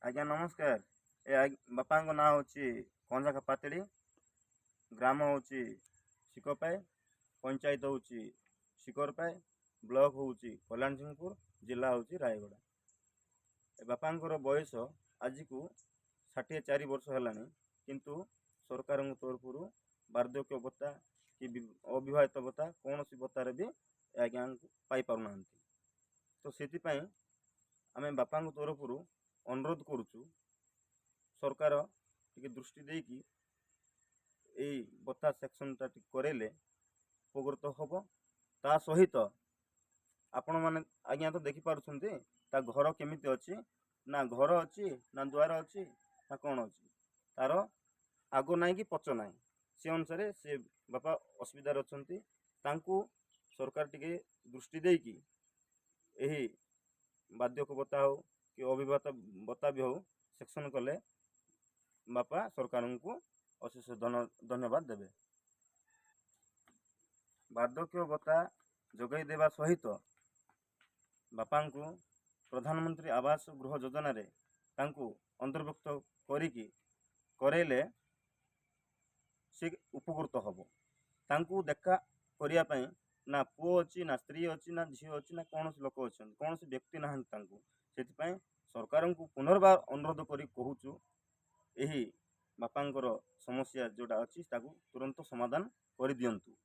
ଆଜ୍ଞା ନମସ୍କାର। ବାପାଙ୍କ ନାଁ ହେଉଛି କଞ୍ଜାକା ପାତିଡ଼ି, ଗ୍ରାମ ହେଉଛି ଶିକପାଏ, ପଞ୍ଚାୟତ ହେଉଛି ଶିକରପାଏ, ବ୍ଲକ ହେଉଛି କଲ୍ୟାଣସିଂହପୁର, ଜିଲ୍ଲା ହେଉଛି ରାୟଗଡ଼ା। ଏ ବାପାଙ୍କର ବୟସ ଆଜିକୁ 64 ବର୍ଷ ହେଲାଣି, କିନ୍ତୁ ସରକାରଙ୍କ ତରଫରୁ ବାର୍ଦ୍ଧକ୍ୟ ଭତ୍ତା କି ଅବିବାହିତ ଭତ୍ତା କୌଣସି ଭତ୍ତାରେ ବି ଆଜ୍ଞା ପାଇପାରୁନାହାନ୍ତି। ତ ସେଥିପାଇଁ ଆମେ ବାପାଙ୍କ ତରଫରୁ ଅନୁରୋଧ କରୁଛୁ, ସରକାର ଟିକେ ଦୃଷ୍ଟି ଦେଇକି ଏଇ ଭତ୍ତା ସେକ୍ସନଟା ଟିକେ କରେଇଲେ ଉପକୃତ ହେବ। ତା ସହିତ ଆପଣମାନେ ଆଜ୍ଞା ତ ଦେଖିପାରୁଛନ୍ତି ତା ଘର କେମିତି ଅଛି, ନା ଘର ଅଛି ନା ଦୁଆର ଅଛି ନା କ'ଣ ଅଛି, ତାର ଆଗ ନାହିଁ କି ପଛ ନାହିଁ। ସେ ଅନୁସାରେ ସେ ବାପା ଅସୁବିଧାରେ ଅଛନ୍ତି। ତାଙ୍କୁ ସରକାର ଟିକେ ଦୃଷ୍ଟି ଦେଇକି ଏହି ବାର୍ଦ୍ଧକ୍ୟ ଭତ୍ତା ହେଉ କି ଅବିବାହିତ ଭତ୍ତା ବି ହେଉ ସେକ୍ସନ କଲେ ବାପା ସରକାରଙ୍କୁ ଅଶେଷ ଧନ୍ୟବାଦ ଦେବେ। ବାର୍ଦ୍ଧକ୍ୟ ଭତ୍ତା ଯୋଗାଇ ଦେବା ସହିତ ବାପାଙ୍କୁ ପ୍ରଧାନମନ୍ତ୍ରୀ ଆବାସ ଗୃହ ଯୋଜନାରେ ତାଙ୍କୁ ଅନ୍ତର୍ଭୁକ୍ତ କରିକି କରେଇଲେ ସେ ଉପକୃତ ହେବ। ତାଙ୍କୁ ଦେଖା କରିବା ପାଇଁ ନା ପୁଅ ଅଛି, ନା ସ୍ତ୍ରୀ ଅଛି, ନା ଝିଅ ଅଛି, ନା କୌଣସି ଲୋକ ଅଛନ୍ତି, କୌଣସି ବ୍ୟକ୍ତି ନାହାନ୍ତି ତାଙ୍କୁ। ସେଥିପାଇଁ ସରକାରଙ୍କୁ ପୁନର୍ବାର ଅନୁରୋଧ କରି କହୁଛୁ, ଏହି ବାପାଙ୍କର ସମସ୍ୟା ଯେଉଁଟା ଅଛି ତାକୁ ତୁରନ୍ତ ସମାଧାନ କରିଦିଅନ୍ତୁ।